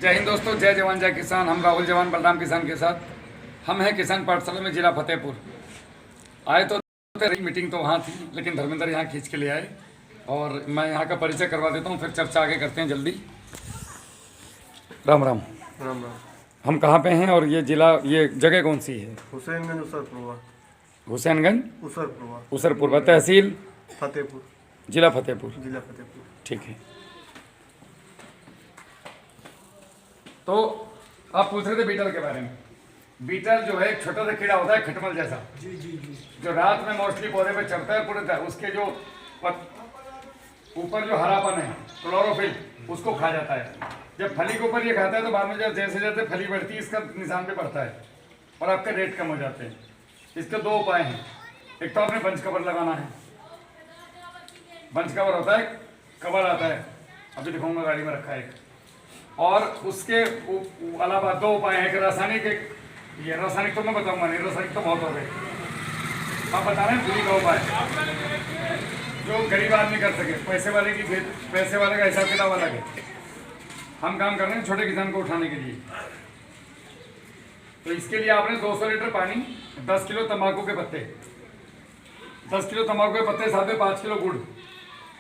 जय हिंद दोस्तों, जय जवान जय किसान। हम राहुल जवान बलराम किसान के साथ हम हैं किसान पाठशाला में, जिला फतेहपुर। आए तो मीटिंग तो वहाँ थी, लेकिन धर्मेंद्र यहाँ खींच के ले आए और मैं यहाँ का परिचय करवा देता हूँ, फिर चर्चा आगे करते हैं जल्दी। राम राम। राम राम। हम कहाँ पे हैं और ये जिला, ये जगह कौन सी है? हुसैनगंज उसरपुरवा। हुसैनगंज उसरपुरवा। उसरपुरवा, तहसील फतेहपुर, जिला फतेहपुर। जिला फतेहपुर। ठीक है। तो आप पूछ रहे थे बीटल के बारे में। बीटल जो है एक छोटा सा कीड़ा होता है, खटमल जैसा, जो रात में मोस्टली पौधे पे चढ़ता है। पूरे उसके जो ऊपर जो हरापन है, क्लोरोफिल, उसको खा जाता है। जब फली के ऊपर ये खाता है तो बाद में जैसे जैसे फली बढ़ती है, इसका निशान पे बढ़ता है और आपके रेट कम हो जाते हैं। इसके दो उपाय हैं। एक तो आपने बंच कवर लगाना है। बंच कवर होता है, कवर आता है, अभी दिखाऊंगा, गाड़ी में रखा है एक। और उसके अलावा दो उपाय हैं। एक रासायनिक, ये रासायनिक तो मैं बताऊंगा नहीं, रासायनिक तो बहुत हो गए। आप बता रहे हैं पूरी का उपाय जो गरीब आदमी कर सके। पैसे वाले की पैसे वाले का हिसाब किताब अलग है। हम काम कर रहे हैं छोटे किसान को उठाने के लिए। तो इसके लिए आपने 200 लीटर पानी, 10 किलो तंबाकू के पत्ते, 10 किलो तंबाकू के पत्ते साथ में 5 किलो गुड़,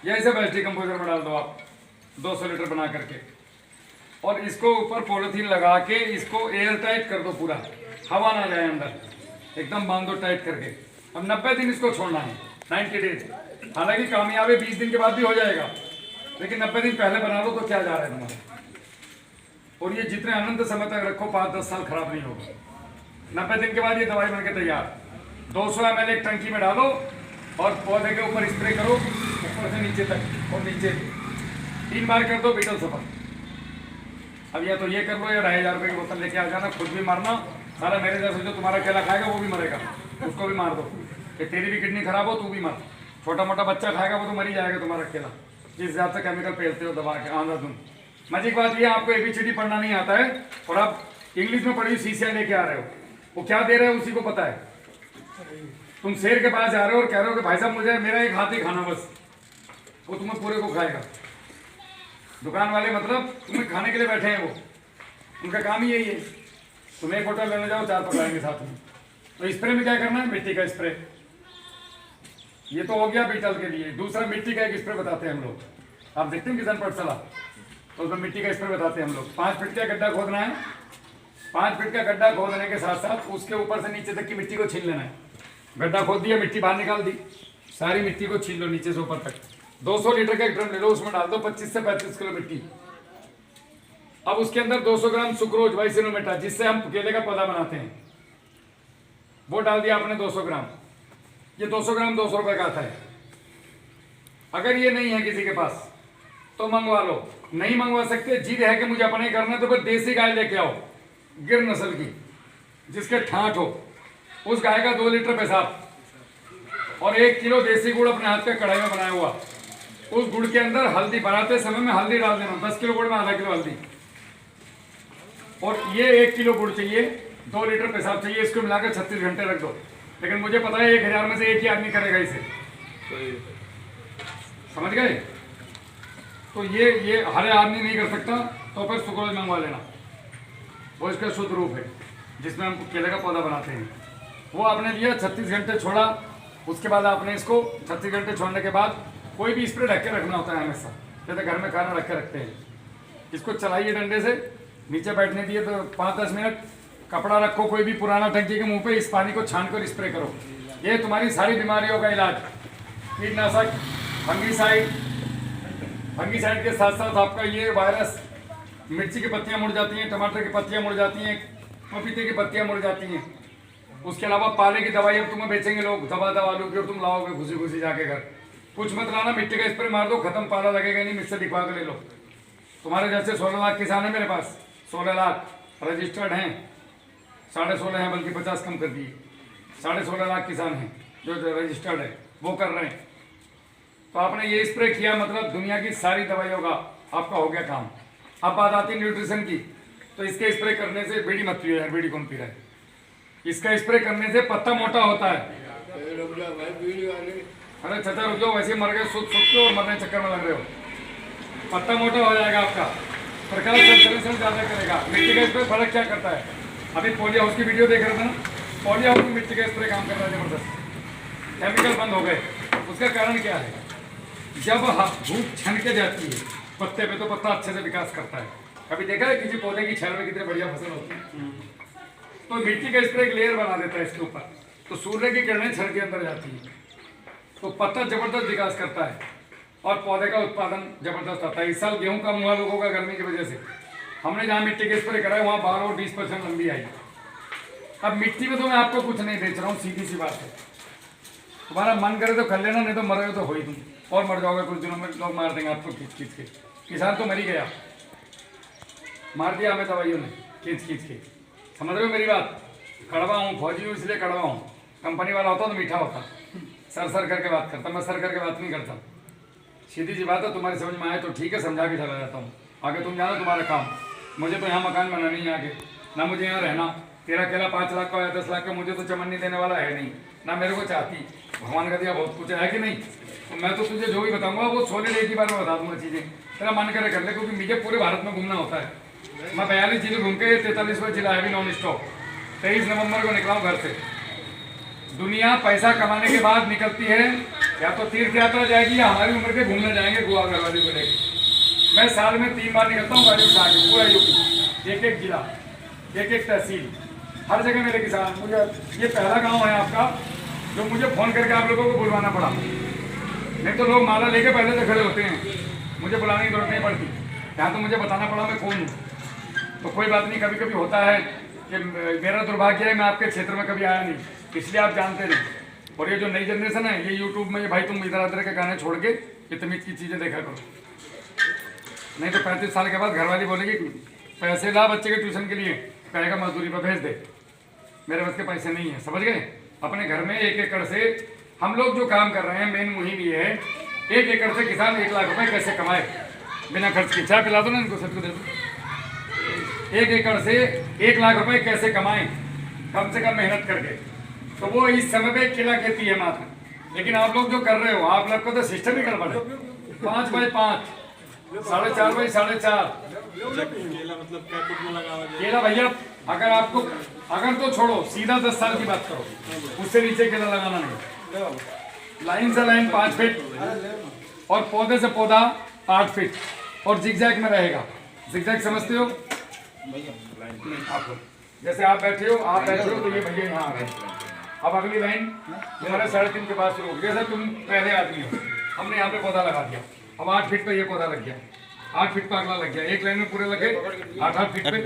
या इसे वेस्ट कंपोजर में डाल दो आप 200 लीटर बना करके। और इसको ऊपर पॉलिथीन लगा के इसको एयर टाइट कर दो, पूरा हवा ना जाए अंदर, एकदम बांध दो टाइट करके। अब 90 दिन इसको छोड़ना है, 90 डेज। हालांकि कामयाबी 20 दिन के बाद भी हो जाएगा, लेकिन 90 दिन पहले बना लो तो क्या जा रहा है तुम्हारा। और ये जितने अनंत समय तक रखो, 5-10 साल खराब नहीं होगा। 90 दिन के बाद ये दवाई बन के तैयार। 200 ml एक टंकी में डालो और पौधे के ऊपर स्प्रे करो, ऊपर से नीचे तक और नीचे 3 बार कर दो, बीटल सफल। अब या तो ये कर लो या 2,500 रुपये की बोतल लेके आ जाना, खुद भी मारना। सारा मेरे जैसे जो तुम्हारा केला खाएगा वो भी मरेगा, उसको भी मार दो कि तेरी भी किडनी खराब हो, तू भी मर। छोटा मोटा बच्चा खाएगा वो तो मर ही जाएगा तुम्हारा केला, जिस हिसाब से केमिकल पेलते हो दबा के आंधाधुन। मजे की बात ये, आपको ABCD पढ़ना नहीं आता है और आप इंग्लिश में पढ़ी शीशियाँ लेके आ रहे हो। वो क्या दे रहे हो उसी को पता है। तुम शेर के पास जा रहे हो और कह रहे हो कि भाई साहब मुझे मेरा एक हाथ ही खाना बस, वो तुम्हें पूरे को खाएगा। दुकान वाले मतलब तुम्हें खाने के लिए बैठे हैं, वो उनका काम ही यही है। तुम्हें एक बोतल लेने जाओ, 4 पकड़ाएंगे साथ में। तो स्प्रे में क्या करना है? मिट्टी का स्प्रे। ये तो हो गया बीटल के लिए। दूसरा मिट्टी का एक स्प्रे बताते हैं हम लोग, आप देखते हैं किसान पाठशाला, तो उसमें मिट्टी का स्प्रे बताते हैं हम लोग। 5 फीट का गड्ढा खोदना है। 5 फीट का गड्ढा खोदने के साथ साथ उसके ऊपर से नीचे तक की मिट्टी को छीन लेना है। गड्ढा खोद दिया, मिट्टी बाहर निकाल दी, सारी मिट्टी को छीन लो नीचे से ऊपर तक। 200 लीटर का एक ड्रम ले लो, उसमें डाल दो 25 से 35 किलो मिट्टी। अब उसके अंदर 200 ग्राम सुक्रोज वाइसिनोमेटा, जिससे हम केले का पौधा बनाते हैं, वो डाल दिया आपने 200 ग्राम। ये 200 ग्राम 200 रुपए का आता है। अगर ये नहीं है किसी के पास तो मंगवा लो। नहीं मंगवा सकते, जिद है कि मुझे अपने करना, तो फिर देसी गाय लेके आओ, गिर नस्ल की, जिसके ठाठ हो। उस गाय का 2 लीटर पेशाब और 1 किलो देसी गुड़ अपने हाथ का कढ़ाई में बनाया हुआ। उस गुड़ के अंदर हल्दी, बनाते समय में हल्दी डाल देना। 10 किलो गुड़ में आधा किलो हल्दी। और ये 1 किलो गुड़ चाहिए, 2 लीटर पेशाब चाहिए। इसको मिलाकर 36 घंटे रख दो। लेकिन मुझे पता है 1000 में से एक ही आदमी करेगा इसे, समझ गए? तो ये हर आदमी नहीं कर सकता, तो फिर सुक्रोज मंगवा लेना। वो इसका शुद्ध रूप है जिसमें हम केले का पौधा बनाते हैं। वो आपने लिया, 36 घंटे छोड़ा। उसके बाद आपने इसको 36 घंटे छोड़ने के बाद कोई भी स्प्रे ढक के रखना होता है हमेशा, जैसे घर में खाना रख के रखते हैं। इसको चलाइए डंडे से, नीचे बैठने दिए तो 5-10 मिनट, कपड़ा रखो कोई भी पुराना टंकी के मुंह पे, इस पानी को छान कर स्प्रे करो। ये तुम्हारी सारी बीमारियों का इलाज। कीटनाशक, फंगीसाइड के साथ साथ आपका ये वायरस, मिर्ची की पत्तियां मुड़ जाती हैं, टमाटर की पत्तियां मुड़ जाती हैं, पपीते की पत्तियां मुड़ जाती हैं। उसके अलावा पाले की दवाई अब तुम्हें बेचेंगे लोग, दवा आलू की, और तुम लाओगे घुसी घुसी जाके घर। कुछ मत लाना, मिट्टी का स्प्रे मार दो, खत्म, पाला लगेगा नहीं, मिक्सर दिखवा के ले लो। तुम्हारे जैसे 16 लाख किसान है मेरे पास, 16 लाख रजिस्टर्ड हैं, 16.5 हैं, बल्कि 50 कम कर दिए। 16.5 लाख किसान हैं जो रजिस्टर्ड है, वो कर रहे हैं। तो आपने ये स्प्रे किया, मतलब दुनिया की सारी दवाइयों का आपका हो गया काम। अब बात आती है न्यूट्रिशन की। तो इसके स्प्रे करने से, बीड़ी मत पियो यार, बीड़ी कौन पी रहा है? इसका स्प्रे करने से पत्ता मोटा होता है। अरे चाचा रुक जाओ, वैसे मर गए, सुत के और मरने चक्कर में लग रहे हो। पत्ता मोटा हो जाएगा आपका। प्रकाश संश्लेषण ज़्यादा करेगा। मिट्टी का स्प्रे फर्क क्या करता है? अभी पॉली हाउस की वीडियो देख रहे थे ना, पॉली हाउस में मिट्टी का स्प्रे काम कर रहा है जबरदस्त, केमिकल बंद हो गए। उसका कारण क्या है? जब धूप छन के जाती है पत्ते पे तो पत्ता अच्छे से विकास करता है। कभी देखा है किसी पौधे की छाल में कितने बढ़िया फसल होती है? तो मिट्टी का स्प्रे एक लेयर बना देता है इसके ऊपर, तो सूर्य की किरणें छन के अंदर जाती है, तो पत्ता जबरदस्त विकास करता है और पौधे का उत्पादन जबरदस्त आता है। इस साल गेहूं कम हुआ लोगों का गर्मी की वजह से। हमने जहाँ मिट्टी के स्प्रे कराए वहाँ 12 और 20% लंबी आई। अब मिट्टी में तो मैं आपको कुछ नहीं बेच रहा हूँ, सीधी सी बात है। तुम्हारा मन करे तो कर लेना, नहीं तो मरोगे तो हो ही तुम, और मर जाओगे कुछ दिनों में, लोग मार देंगे आपको खींच खींच के। किसान तो मर ही गया, मार दिया हमें दवाइयों ने खींच खींच के। समझ रहे हो मेरी बात? कड़वा हूँ, फौजी हूँ इसलिए कड़वा हूँ। कंपनी वाला होता तो मीठा होता, सर सर करके बात करता। मैं सर करके बात नहीं करता, सीधी सी बात है। तुम्हारी समझ में आए तो ठीक है, समझा के चला जाता हूँ। आगे तुम जानो तुम्हारा काम। मुझे तो यहाँ मकान बनाना नहीं है आगे, ना मुझे यहाँ रहना। तेरा अकेला 5 लाख का या 10 लाख का मुझे तो चमन नहीं देने वाला है नहीं, ना मेरे को चाहती। भगवान का दिया बहुत कुछ है कि नहीं? तो मैं तो तुझे जो भी बताऊंगा वो सोने एक ही बार में बता दूंगा चीज़ें, तेरा मन करे कर ले, क्योंकि मुझे पूरे भारत में घूमना होता है। मैं 42 जिले घूम के 43वां जिला है अभी नॉन स्टॉप। 23 नवंबर को निकला हूँ घर से। दुनिया पैसा कमाने के बाद निकलती है, या तो तीर्थ यात्रा जाएगी या हमारी उम्र के घूमने जाएंगे गोवा घरवाली को लेकर। मैं साल में 3 बार निकलता हूँ गाड़ी उठा के, पूरा यूपी, एक एक जिला, एक एक तहसील, हर जगह मेरे किसान। मुझे ये पहला गांव है आपका जो मुझे फ़ोन करके आप लोगों को बुलवाना पड़ा, नहीं तो लोग माला लेके पहले से खड़े होते हैं, मुझे बुलाने की जरूरत नहीं पड़ती। यहाँ तो मुझे बताना पड़ा मैं कौन हूँ। तो कोई बात नहीं, कभी कभी होता है कि मेरा दुर्भाग्य है मैं आपके क्षेत्र में कभी आया नहीं, इसलिए आप जानते नहीं। और ये जो नई जनरेशन है ये यूट्यूब में, ये भाई तुम इधर उधर के गाने छोड़ के ये तमीज़ की चीज़ें देखा करो, नहीं तो 35 साल के बाद घरवाली बोलेगी पैसे ला बच्चे के ट्यूशन के लिए, कहेगा मजदूरी पर भेज दे, मेरे बस के पैसे नहीं है। समझ गए? अपने घर में 1 एकड़ से हम लोग जो काम कर रहे हैं, मेन मुहिम ये है, 1 एकड़ से किसान 1 लाख रुपए कैसे कमाए बिना खर्च के। चाय पिला दो ना इनको, सबको दे दो। 1 एकड़ से 1 लाख रुपए कैसे कमाएं कम से कम मेहनत करके, तो वो इस समय पे केला खेती है मात्र। लेकिन आप लोग जो कर रहे हो, आप लोग को तो सिस्टम ही गड़बड़ है। 5 बाई 5, 4.5 बाई 4.5 केला मतलब क्या टूट में लगा हुआ है? केला भैया, अगर आपको, अगर तो छोड़ो, सीधा 10 साल की बात करो, उससे नीचे केला लगाना नहीं। लाइन से लाइन 5 फीट और पौधे से पौधा 8 फीट और जिगजैग में रहेगा। जिगजैग समझते हो? जैसे आप बैठे हो तो ये भैया यहाँ आ गए। अब अगली लाइन तुम्हारे 3.5 के पास शुरू होगी। जैसे तुम पहले आदमी हो, हमने यहाँ पे पौधा लगा दिया, अब 8 फीट पे ये पौधा लग गया, 8 फीट पे अगला लग गया, एक लाइन में पूरे लगे 8 फीट पे।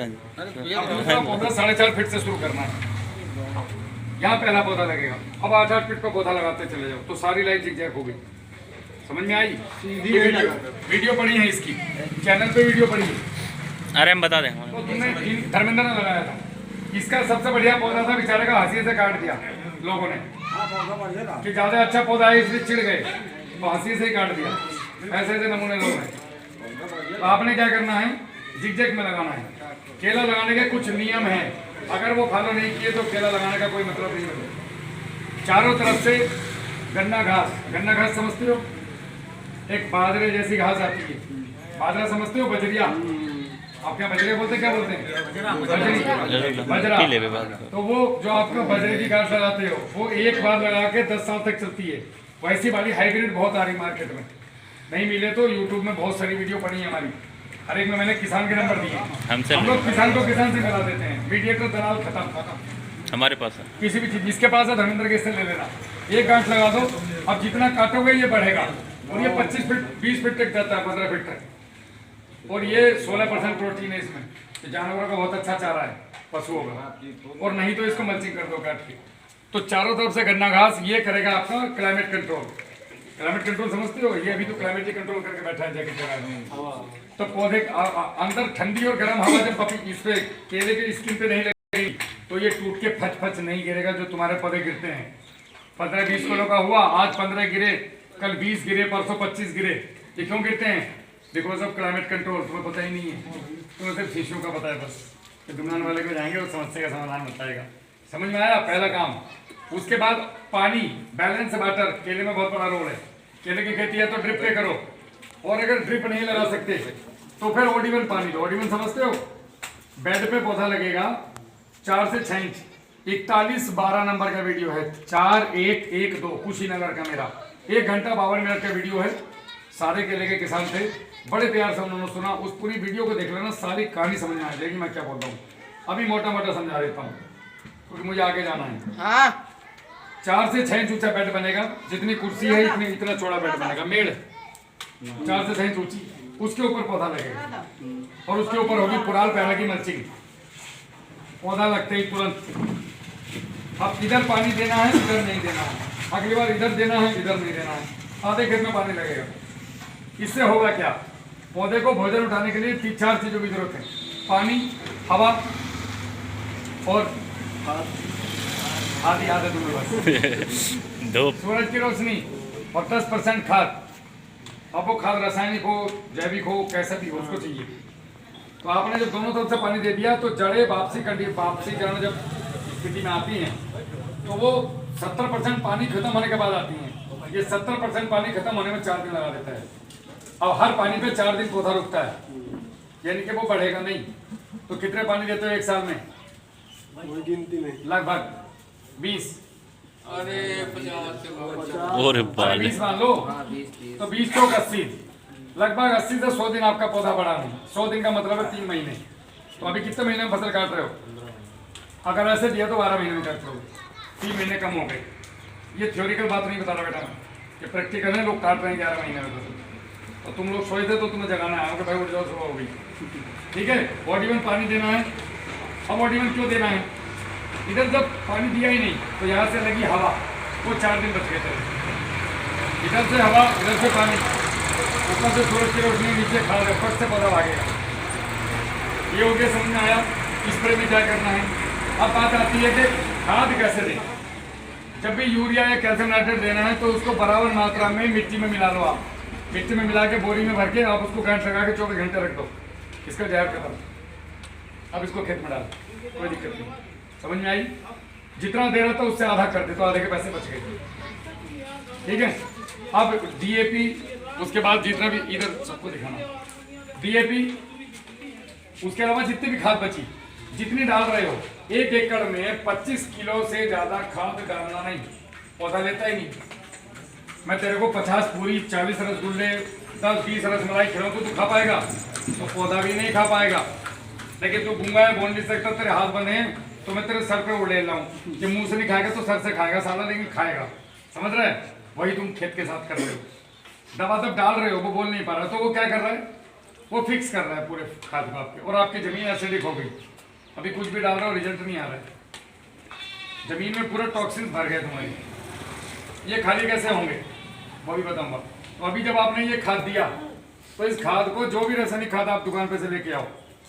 अब दूसरा पौधा 4.5 फीट से शुरू करना है, यहाँ पहला पौधा लगेगा। अब 8 फीट पे पौधा लगाते चले जाओ, तो सारी लाइन जिगजैग हो गई। समझ में आई? वीडियो पड़ी है इसकी, चैनल पे वीडियो पड़ी है। अरे हम बता दें। तो तुमने धर्मेंद्र ने लगाया था, इसका सबसे बढ़िया पौधा था, बेचारे का हंसी से काट दिया लोगों ने कि ज्यादा अच्छा पौधा है इसलिए चिढ़ गए, तो हंसी से ही काट दिया। ऐसे ऐसे नमूने लोग हैं। तो आपने क्या करना है, जिगजैग में लगाना है। केला लगाने के कुछ नियम हैं, अगर वो फॉलो नहीं किए तो केला लगाने का कोई मतलब नहीं है। चारों तरफ से गन्ना घास समझते हो? एक बाजरे जैसी घास आती है, बाजरा समझते हो? बजरिया, आपके यहाँ बजरे बोलते, क्या बोलते हैं? बजरा। तो वो जो आपका बजरे की घास लगाते हो, वो एक बार लगा के 10 साल तक चलती है। वैसी वाली हाइब्रिड बहुत आ रही मार्केट में, नहीं मिले तो यूट्यूब में बहुत सारी वीडियो पड़ी है हमारी, हर एक में मैंने किसान के नंबर दिए। हम लोग किसान को किसान से मिला देते हैं, मीडिएटर दलाल खत्म। हमारे पास है किसी भी चीज, जिसके पास है धर्मेंद्र के इससे ले लेना। एक गांठ लगा दो, अब जितना काटोगे ये बढ़ेगा, और ये 25 फीट 20 फीट तक जाता है, 15 फीट तक। और ये 16% प्रोटीन है इसमें, तो जानवरों का बहुत अच्छा चारा है, पशुओं का। और नहीं तो इसको मल्चिंग कर दो काट के। तो चारों तरफ से गन्ना घास, ये करेगा आपका क्लाइमेट कंट्रोल। क्लाइमेट कंट्रोल समझते हो? ये अभी तो क्लाइमेट ही कंट्रोल करके बैठा है जैकेट लगा। तो पौधे अंदर ठंडी और गर्म हवा जब पपी इस पे केले के स्किन पे नहीं लगेगी तो ये टूट के फच नहीं गिरेगा। जो तुम्हारे पौधे गिरते हैं 15-20 किलो का हुआ, आज 15 गिरे, कल 20 गिरे, परसों 25 गिरे। ये क्यों गिरते हैं? Because of climate control. तुम्हें पता ही नहीं है, तुम्हें सिर्फ शिशु का पता है बस। तो दुकान वाले को जाएंगे और समस्या का समाधान बताएगा। समझ में आया? पहला काम। उसके बाद पानी, बैलेंस वाटर केले में बहुत बड़ा रोल है। केले की खेती है तो ड्रिप पे करो, और अगर ड्रिप नहीं लगा सकते तो फिर ओडिवन पानी दो। ओडिवन समझते हो? बेड पे पौधा लगेगा 4 से 6 इंच। 41-12 नंबर का वीडियो है, 4112 कुशीनगर का मेरा 1 घंटा 52 मिनट का वीडियो है। सारे केले के किसान थे, बड़े प्यार से उन्होंने सुना। उस पूरी वीडियो को देख लेना, सारी कहानी समझ में आ जाएगी मैं क्या बोल रहा हूँ। अभी मोटा मोटा समझा देता हूँ क्योंकि मुझे आगे जाना है। हाँ 4 से 6 इंच ऊंचा बेड बनेगा, जितनी कुर्सी है इतना चौड़ा बेड बनेगा। मेड़ 4 से 6 इंच ऊंची, उसके ऊपर पौधा लगेगा और उसके ऊपर होगी पुराल पैरा की मल्चिंग। पौधा लगते ही तुरंत अब इधर पानी देना है, इधर नहीं देना है, अगली बार इधर देना है, इधर नहीं देना है, आधे खेत में पानी लगेगा। इससे होगा क्या, पौधे को भोजन उठाने के लिए 4 चीजों की जरूरत है, पानी, हवा और आधी आदत धूप, सूरज की रोशनी और 10% खाद। अब वो खाद रासायनिक हो, जैविक हो, कैसा भी हो, उसको चाहिए। तो आपने जब दोनों तरफ से पानी दे दिया तो जड़ें वापसी करना जब स्थिति में आती हैं तो वो 70% पानी खत्म होने के बाद आती हैं। ये 70% पानी खत्म होने में 4 दिन लगा देता है। अब हर पानी पे 4 दिन पौधा रुकता है, यानी कि वो बढ़ेगा नहीं। तो कितने पानी देते हो 1 साल में? गिनती नहीं, लगभग 20। अरे 50 और बाल 20 मान लो, तो 20 चौक 80, लगभग 80 से 100 दिन आपका पौधा बड़ा नहीं। 100 दिन का मतलब है 3 महीने। तो अभी कितने महीने में फसल काट रहे हो? अगर ऐसे दिया तो 12 महीने में काट रहे हो, 3 महीने कम हो गए। ये थ्योरिकल बात नहीं बता रहा बेटा, ये प्रैक्टिकल है। लोग काट रहे हैं 11 महीने में फसल। और तुम लोग सोए थे तो तुम्हें जगाना है कि भाई उठ जाओ, सुबह हो गई। ठीक है, ओडिवन पानी देना है। अब ओडिवन क्यों देना है? इधर जब पानी दिया ही नहीं तो यहाँ से लगी हवा, वो 4 दिन बच गए थे। इधर से हवा, इधर से पानी, ऊपर से सूरज की रोशनी, नीचे खाद, फट से पौधा भागेगा। ये हो गया, समझ में आया? स्प्रे में क्या करना है। अब बात आती है कि खाद कैसे दें। जब भी यूरिया या कैल्शियम नाइट्रेट देना है तो उसको बराबर मात्रा में मिट्टी में मिला लो। आप मिट्टी में मिला के बोरी में भर के आप उसको गांठ लगा के 24 घंटे रख दो, इसका जहर खत्म। अब इसको खेत में डाल, कोई दिक्कत नहीं। समझ में आई? जितना दे रहा था उससे आधा कर दे तो आधे के पैसे बच गए। ठीक है, अब डीएपी, उसके बाद जितना भी, इधर सबको दिखाना, डीएपी, उसके अलावा जितनी भी खाद बची जितनी डाल रहे हो, 1 एकड़ में 25 किलो से ज्यादा खाद डालना नहीं, पौधा लेता ही नहीं। मैं तेरे को 50 पूरी, 40 रसगुल्ले, 10-20 रसमलाई खिलाऊं तो तू खा पाएगा? तो पौधा भी नहीं खा पाएगा। लेकिन तू गूंगा है, बोल नहीं सकता, तेरे हाथ बने हैं तो मैं तेरे सर पे उड़े लाऊं कि मुंह से नहीं खाएगा तो सर से खाएगा साला, लेकिन खाएगा। समझ रहे? वही तुम खेत के साथ कर रहे हो। दवा तब डाल रहे हो, वो बोल नहीं पा रहा, तो वो क्या कर रहा है, वो फिक्स कर रहा है पूरे खाद को आपके, और आपकी जमीन एसिडिक हो गई। अभी कुछ भी डाल रहा हो, रिजल्ट नहीं आ रहा है। जमीन में पूरे टॉक्सिन भर गए तुम्हारे। ये खाली कैसे होंगे वो भी बताऊंगा। तो अभी जब आपने ये खाद दिया तो इस खाद को, जो भी रासायनिक खाद आप दुकान पे से लेके आओ,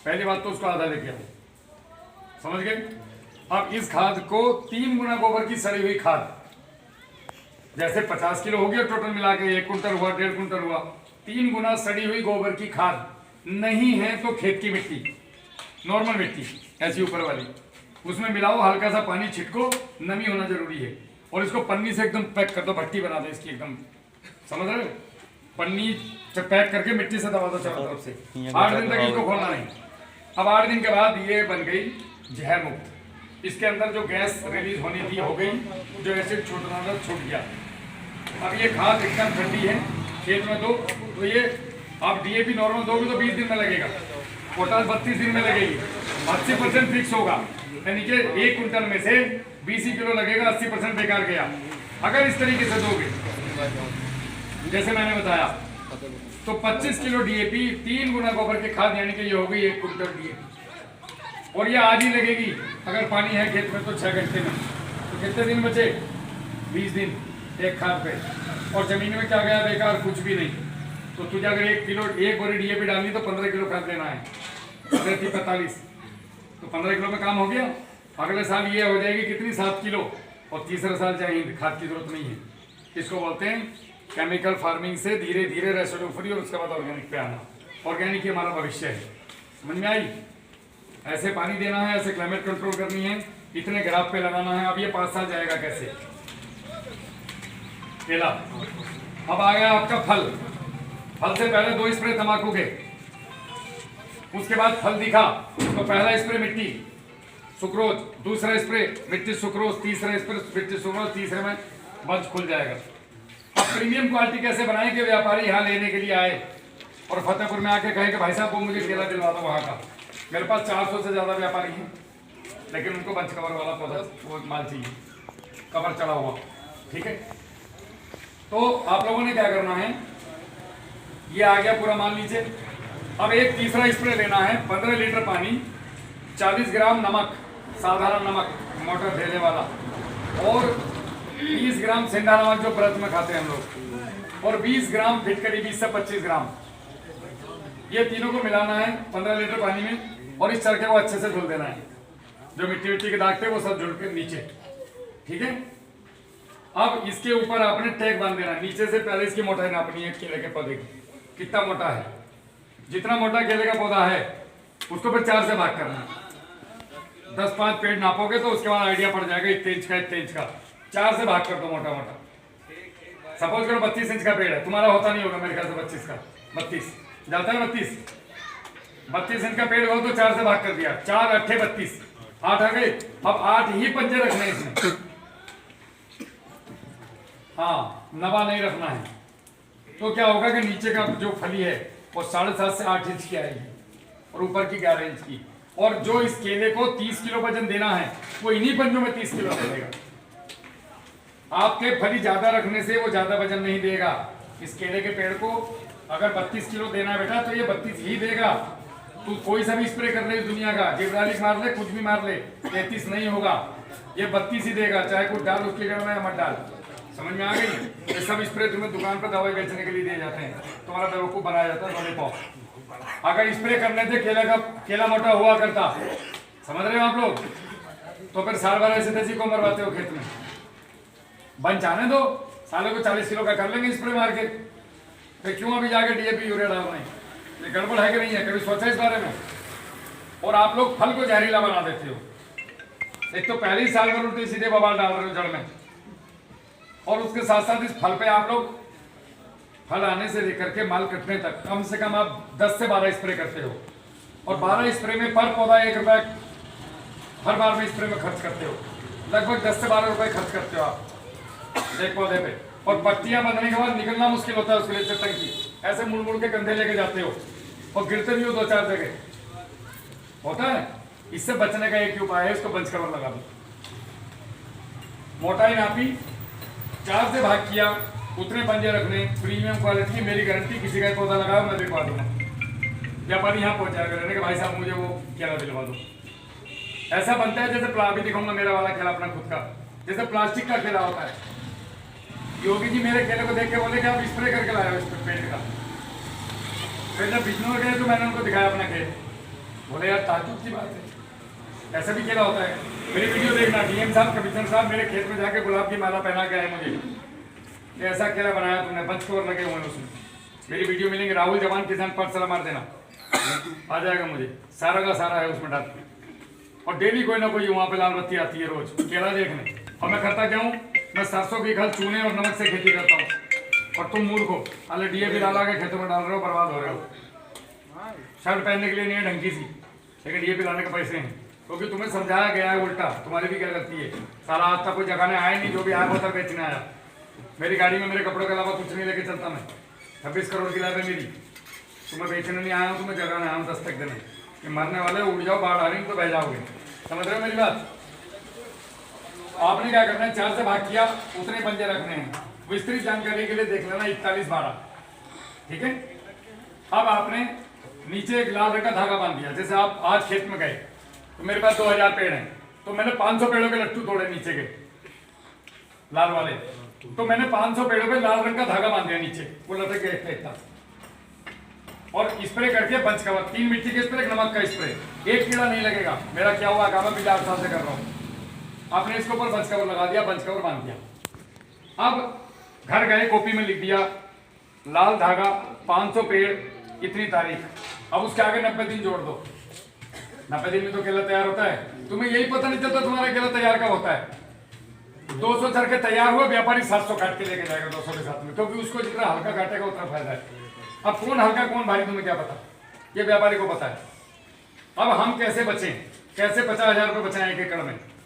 पहली बात तो उसको आधा लेके आओ, समझ गए? अब इस खाद को 3 गुना गोबर की सड़ी हुई खाद, जैसे 50 किलो हो गया टोटल मिला के, 1 कुंटल हुआ, 1.5 कुंटल हुआ, 3 गुना सड़ी हुई गोबर की खाद। नहीं है तो खेत की मिट्टी, नॉर्मल मिट्टी ऐसी ऊपर वाली, उसमें मिलाओ, हल्का सा पानी छिटको, नमी होना जरूरी है। और इसको पन्नी से एकदम पैक कर दो, भट्टी बना दो इसकी एकदम, समझ रहे हो? पन्नी से पैक करके मिट्टी से दबा दो चारों तरफ से। 8 दिन तक इसको खोलना नहीं। अब 8 दिन के बाद ये बन गई जहर मुक्त। इसके अंदर जो गैस रिलीज होनी थी हो गई, जो एसिड छूटना था छूट गया। अब ये खाद एकदम ठंडी है, खेत में दो तो ये आप डीएपी नॉर्मल दोगे तो 20 दिन में लगेगा, पोटास 32 दिन में लगेगी, 80% फिक्स होगा। यानी कि 1 कुंटल में से 20 ही किलो लगेगा, 80% बेकार गया। अगर इस तरीके से दोगे जैसे मैंने बताया तो 25 किलो डीएपी, 3 गुना गोबर की खाद, यानी कि ये हो गई 1 कुंटल डीएपी। और ये आज ही लगेगी अगर पानी है खेत में तो 6 घंटे में। तो कितने दिन बचे? 20 दिन एक खाद पे। और जमीन में क्या गया बेकार? कुछ भी नहीं। तो तुझे अगर 1 किलो, 1 बोरी डीएपी डालनी तो 15 किलो खाद लेना है, 45, तो 15 किलो में काम हो गया। अगले साल ये हो जाएगी कितनी? 7 किलो। और तीसरे साल चाहिए, खाद की जरूरत नहीं है। इसको बोलते हैं केमिकल फार्मिंग से धीरे धीरे रेसिड्यू फ्री और उसके बाद ऑर्गेनिक पे आना। ऑर्गेनिक ही हमारा भविष्य है। समझ में आई? ऐसे पानी देना है, ऐसे क्लाइमेट कंट्रोल करनी है, इतने ग्राफ पे लगाना है। अब ये 5 साल जाएगा कैसे? केला। अब आ गया आपका फल। फल से पहले 2 स्प्रे तंबाकू के, उसके बाद फल दिखा तो पहला स्प्रे मिट्टी सुक्रोज, दूसरा स्प्रे मिट्टी सुक्रोज, तीसरा स्प्रे मिट्टी सुक्रोज, तीसरे में बंच खुल जाएगा। अब प्रीमियम क्वालिटी कैसे बनाएं कि व्यापारी यहाँ लेने के लिए आए और फतेहपुर में आके कहे कि भाई साहब वो मुझे केला दिलवा दो वहाँ का। मेरे पास 400 से ज़्यादा व्यापारी हैं, लेकिन उनको बंच कवर वाला पौधा वो माल चाहिए, कवर चढ़ा हुआ। ठीक है, तो आप लोगों ने क्या करना है, ये आ गया पूरा माल नीचे। अब एक तीसरा स्प्रे लेना है, 15 लीटर पानी, 40 ग्राम नमक, साधारण नमक मोटर ढेले वाला, और 20 ग्राम सेंधा नमक जो व्रत में खाते हैं हम लोग, और 20 ग्राम फिटकरी, 20 से 25 ग्राम। ये तीनों को मिलाना है 15 लीटर पानी में, और इस चरखे को अच्छे से धुल देना है। जो मिट्टी विट्टी के दाग थे वो सब जुड़ के नीचे। ठीक है, अब इसके ऊपर आपने टैग बांध देना। नीचे से पहले इसकी मोटाई नापनी है केले के पौधे की, कितना मोटा है। जितना मोटा केले का पौधा है उसको फिर 4 से भाग करना है। 10-5 पेड़ नापोगे तो उसके बाद आइडिया पड़ जाएगा इतने इंच का, इतने इंच का। 4 से भाग कर दो मोटा मोटा। सपोज करो 32 इंच का पेड़ है, तुम्हारा होता नहीं होगा मेरे ख्याल से 25 का, 32 जाता है 32 इंच का पेड़ हो तो 4 से भाग कर दिया, 4 8 32, 8 आ गए। अब 8 ही पंजे रखने हैं इसमें, हाँ नवा नहीं रखना है। तो क्या होगा कि नीचे का जो फली है वो 7.5 से 8 इंच की आएगी और ऊपर की 11 इंच की। और जो इस केले को 30 किलो वजन देना है वो इन्हीं पंजों में 30 किलो देगा। आपके फली ज्यादा रखने से वो ज्यादा वजन नहीं देगा। इस केले के पेड़ को अगर 32 किलो देना है बेटा तो ये 32 ही देगा। तू कोई सा भी स्प्रे कर ले दुनिया का, जिब्रालिक मार ले, कुछ भी मार ले, 33 नहीं होगा, ये 32 ही देगा। चाहे कुछ डाल उसकी जगह में मत डाल। समझ में आ गई? ये सब स्प्रे तुम्हें दुकान पर दवाई बेचने के लिए दिए जाते हैं, तुम्हारा बेवकूफ बनाया जाता है लॉलीपॉप। अगर स्प्रे करने से केला मोटा हुआ करता, समझ रहे हो आप लोग, तो फिर साल भर ऐसे तैसी को मरवाते हो खेत में। बन जाने दो, सालों को 40 किलो का कर लेंगे स्प्रे मार के, फिर क्यों अभी जाके डीएपी यूरिया डाल रहे हैं? ये गड़बड़ है कि नहीं है? कभी सोचा इस बारे में? और आप लोग फल को जहरीला बना देते हो। एक तो पहले ही साल भर उल्टे सीधे बवाल डाल रहे हो जड़ में, और उसके साथ साथ इस फल पे आप लोग फल आने से लेकर के माल कटने तक कम से कम आप 10 से 12 स्प्रे करते हो, और 12 स्प्रे में पर पौधा 1 रुपया हर बार में स्प्रे में खर्च करते हो। लगभग 10 से 12 रुपए खर्च करते हो आप एक पौधे पे। और पत्तियां बंधने के बाद निकलना मुश्किल होता है उसके लिए चट्टन की, ऐसे मुड़ मुड़ के कंधे लेके जाते हो और गिरते भी हो 2-4 जगह होता है। इससे बचने का एक ही उपाय है, इसको बंच कवर लगा दो। मोटाई नापी, 4 से भाग किया, उतने पंजे रखने, प्रीमियम क्वालिटी की मेरी गारंटी। किसी का पौधा लगाओ मैं दिखवा दूंगा, व्यापारी यहाँ पहुंच जाएगा रहने के भाई साहब मुझे वो केला दिलवा दो। ऐसा बनता है जैसे अभी दिखाऊंगा मेरा वाला केला अपना खुद का, जैसे प्लास्टिक का केला होता है। योगी जी मेरे केले को देख के बोले कि आप स्प्रे करके लाए हो इस पेड़ का। फिर जब बिजनौर में गए तो मैंने उनको दिखाया अपना खेत, बोले यार ताजुब की बात है, ऐसा भी केला होता है। मेरी वीडियो देखना, डीएम साहब, कमिश्नर साहब मेरे खेत में जाके गुलाब की माला पहना के आए मुझे, ऐसा केला बनाया तुमने, बंच कवर लगे हुए उसमें। मेरी वीडियो मिलेंगे, राहुल जवान किसान पाठशाला मार देना, आ जाएगा मुझे, सारा का सारा है उसमें डाल। और डेली कोई ना कोई वहाँ पे लाल बत्ती आती है रोज केला देखने। और मैं करता क्या हूँ, मैं सरसों की खल चूने और नमक से खेती करता हूँ, और तुम मूर्ख हो, अरे डीएपी डाला के खेतों में डाल रहे हो, बर्बाद हो रहे हो। शर्ट पहनने के लिए नहीं है ढंगी सी, लेकिन डीएपी लाने के पैसे हैं, क्योंकि तुम्हें समझाया गया है उल्टा। तुम्हारी भी क्या गलती है, सारा आज तक कोई जगह में आया नहीं, जो भी आया वो तक बेचने आया। मेरी गाड़ी में मेरे कपड़ों के अलावा कुछ नहीं लेके चलता मैं, 26 करोड़ की लाइफ है मेरी। तुम्हें बेचने नहीं आया हूँ, तुम्हें जगह में आया हूँ दस्तक देने कि मरने वाले उड़ जाओ, बाढ़ आ रही तो बह जाओगे। समझ रहे हो मेरी बात? आपने क्या करना है, 4 से भाग किया, उतने पंजे रखने हैं। विस्तृत जानकारी के लिए देख लेना 41-12, ठीक है। अब आपने नीचे एक लाल रंग का धागा बांध दिया। जैसे आप आज खेत में गए तो मेरे पास 2000 पेड़ हैं, तो मैंने 500 पेड़ों के लट्टू तोड़े नीचे के लाल वाले, तो मैंने 500 पेड़ों पे लाल रंग का धागा बांध दिया नीचे, वो लटक गया इतना, और स्प्रे करके बंच कवर, 3 मिट्टी के स्प्रे, 1 नमक का स्प्रे, एक कीड़ा नहीं लगेगा। मेरा क्या हुआ काम, मैं 8 साल से कर रहा हूँ। आपने इसके ऊपर बंच कवर लगा दिया, बंच कवर बांध दिया। अब घर गए, कॉपी में लिख दिया लाल धागा, 500 पेड़, इतनी तारीख। अब उसके आगे 90 दिन जोड़ दो। 90 दिन में तो केला तैयार होता है। तुम्हें यही पता नहीं चलता तुम्हारा केला तैयार कब होता है। 200 चरखे तैयार हुए, व्यापारी 700 काट के लेके जाएगा 200 के साथ में, क्योंकि उसको जितना हल्का काटेगा उतना फायदा है। अब कौन हल्का कौन भारी तुम्हें क्या पता, ये व्यापारी को पता है। अब हम कैसे बचें, कैसे 50,000 रुपये बचाएं एक एकड़ में?